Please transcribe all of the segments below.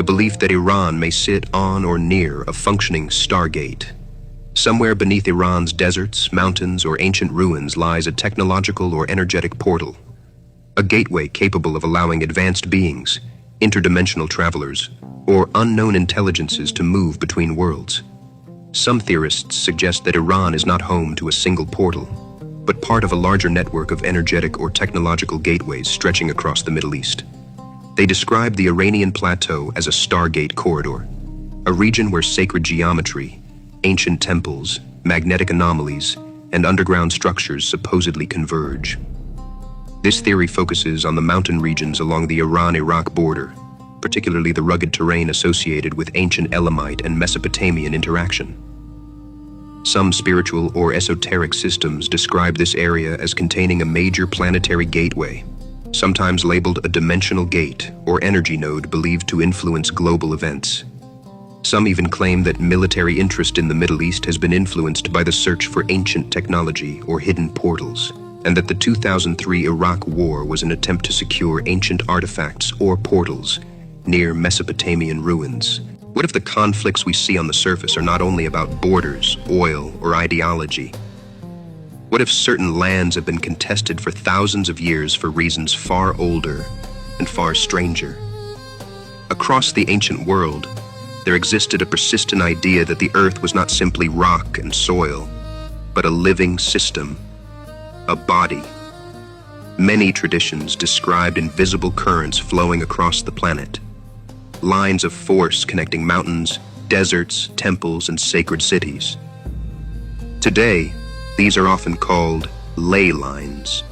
the belief that Iran may sit on or near a functioning stargate. Somewhere beneath Iran's deserts, mountains, or ancient ruins lies a technological or energetic portal, a gateway capable of allowing advanced beings, interdimensional travelers, or unknown intelligences to move between worlds. Some theorists suggest that Iran is not home to a single portal, but part of a larger network of energetic or technological gateways stretching across the Middle East. They describe the Iranian plateau as a stargate corridor, a region where sacred geometry, ancient temples, magnetic anomalies, and underground structures supposedly converge. This theory focuses on the mountain regions along the Iran-Iraq border, particularly the rugged terrain associated with ancient Elamite and Mesopotamian interaction. Some spiritual or esoteric systems describe this area as containing a major planetary gateway, sometimes labeled a dimensional gate or energy node believed to influence global events. Some even claim that military interest in the Middle East has been influenced by the search for ancient technology or hidden portals, and that the 2003 Iraq War was an attempt to secure ancient artifacts or portals near Mesopotamian ruins. What if the conflicts we see on the surface are not only about borders, oil, or ideology? What if certain lands have been contested for thousands of years for reasons far older and far stranger? Across the ancient world, there existed a persistent idea that the earth was not simply rock and soil, but a living system, a body. Many traditions described invisible currents flowing across the planet, lines of force connecting mountains, deserts, temples, and sacred cities. Today, these are often called ley lines,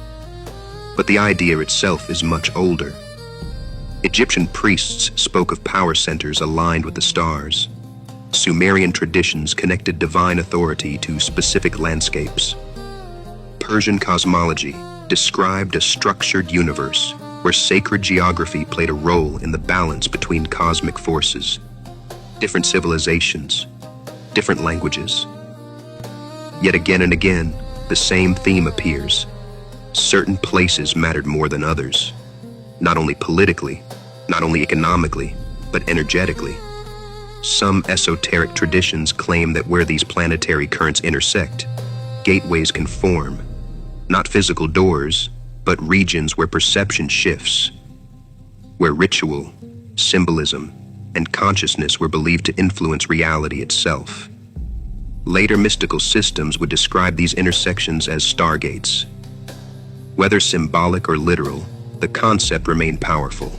but the idea itself is much older. Egyptian priests spoke of power centers aligned with the stars. Sumerian traditions connected divine authority to specific landscapes. Persian cosmology described a structured universe where sacred geography played a role in the balance between cosmic forces. Different civilizations, different languages. Yet again and again, the same theme appears. Certain places mattered more than others, not only politically, not only economically, but energetically. Some esoteric traditions claim that where these planetary currents intersect, gateways can form, not physical doors, but regions where perception shifts, where ritual, symbolism, and consciousness were believed to influence reality itself. Later mystical systems would describe these intersections as stargates. Whether symbolic or literal, the concept remained powerful.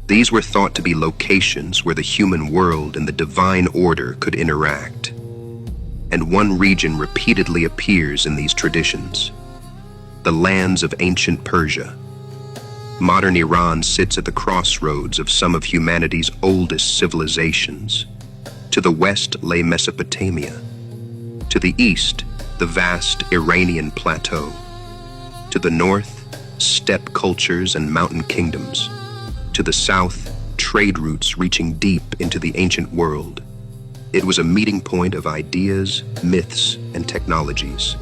These were thought to be locations where the human world and the divine order could interact. And one region repeatedly appears in these traditions: the lands of ancient Persia. Modern Iran sits at the crossroads of some of humanity's oldest civilizations. To the west lay Mesopotamia. To the east, the vast Iranian plateau. To the north, steppe cultures and mountain kingdoms. To the south, trade routes reaching deep into the ancient world. It was a meeting point of ideas, myths, and technologies.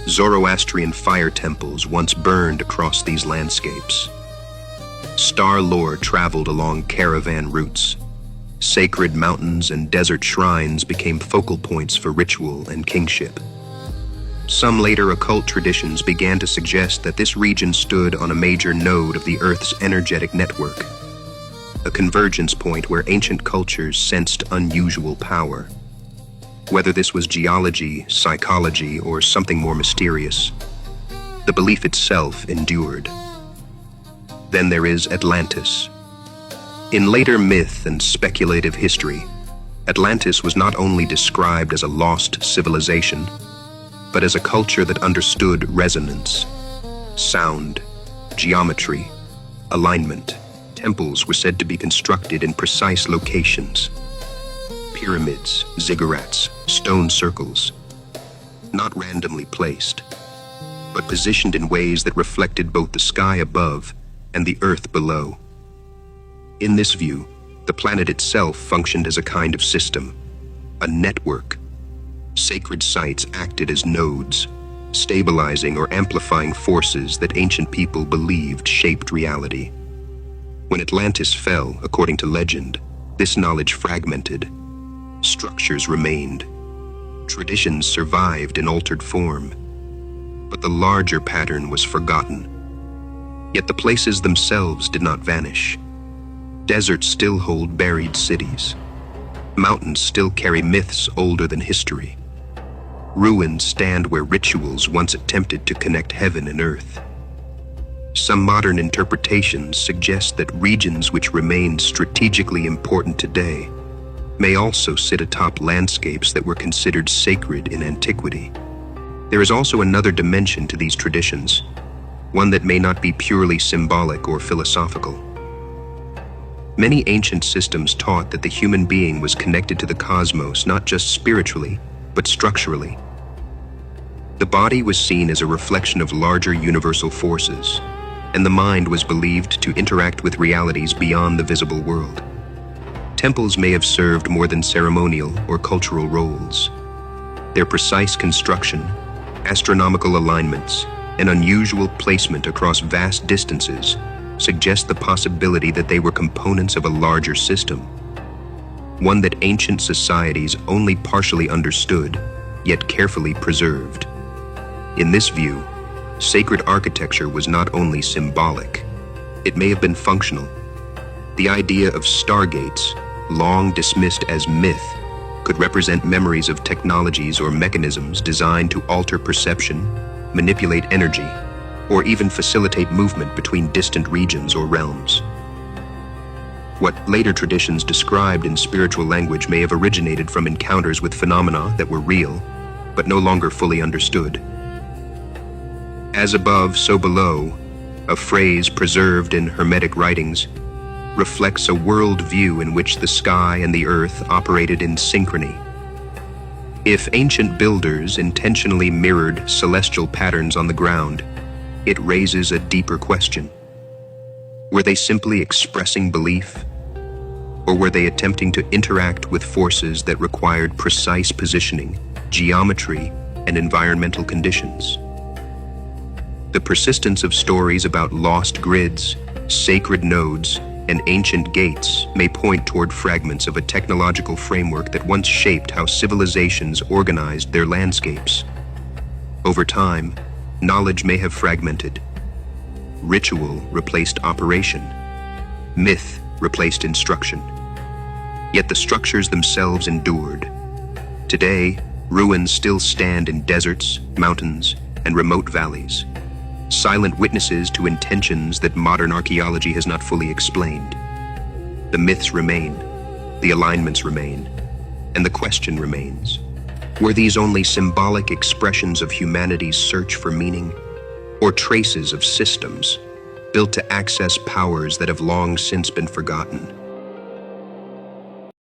Zoroastrian fire temples once burned across these landscapes. Star lore traveled along caravan routes. Sacred mountains and desert shrines became focal points for ritual and kingship. Some later occult traditions began to suggest that this region stood on a major node of the Earth's energetic network, a convergence point where ancient cultures sensed unusual power. Whether this was geology, psychology, or something more mysterious, the belief itself endured. Then there is Atlantis. In later myth and speculative history, Atlantis was not only described as a lost civilization, but as a culture that understood resonance, sound, geometry, alignment. Temples were said to be constructed in precise locations. Pyramids, ziggurats, stone circles, not randomly placed, but positioned in ways that reflected both the sky above and the earth below. In this view, the planet itself functioned as a kind of system, a network. Sacred sites acted as nodes, stabilizing or amplifying forces that ancient people believed shaped reality. When Atlantis fell, according to legend, this knowledge fragmented. Structures remained. Traditions survived in altered form. But the larger pattern was forgotten. Yet the places themselves did not vanish. Deserts still hold buried cities. Mountains still carry myths older than history. Ruins stand where rituals once attempted to connect heaven and earth. Some modern interpretations suggest that regions which remain strategically important today may also sit atop landscapes that were considered sacred in antiquity. There is also another dimension to these traditions, one that may not be purely symbolic or philosophical. Many ancient systems taught that the human being was connected to the cosmos not just spiritually, but structurally. The body was seen as a reflection of larger universal forces, and the mind was believed to interact with realities beyond the visible world. Temples may have served more than ceremonial or cultural roles. Their precise construction, astronomical alignments, and unusual placement across vast distances suggest the possibility that they were components of a larger system, one that ancient societies only partially understood, yet carefully preserved. In this view, sacred architecture was not only symbolic, it may have been functional. The idea of stargates, long dismissed as myth, could represent memories of technologies or mechanisms designed to alter perception, manipulate energy, or even facilitate movement between distant regions or realms. What later traditions described in spiritual language may have originated from encounters with phenomena that were real, but no longer fully understood. As above, so below, a phrase preserved in Hermetic writings, reflects a world view in which the sky and the earth operated in synchrony. If ancient builders intentionally mirrored celestial patterns on the ground, it raises a deeper question. Were they simply expressing belief? Or were they attempting to interact with forces that required precise positioning, geometry, and environmental conditions? The persistence of stories about lost grids, sacred nodes, and ancient gates may point toward fragments of a technological framework that once shaped how civilizations organized their landscapes. Over time, knowledge may have fragmented. Ritual replaced operation. Myth replaced instruction. Yet the structures themselves endured. Today, ruins still stand in deserts, mountains, and remote valleys, silent witnesses to intentions that modern archaeology has not fully explained. The myths remain, the alignments remain, and the question remains. Were these only symbolic expressions of humanity's search for meaning, or traces of systems built to access powers that have long since been forgotten?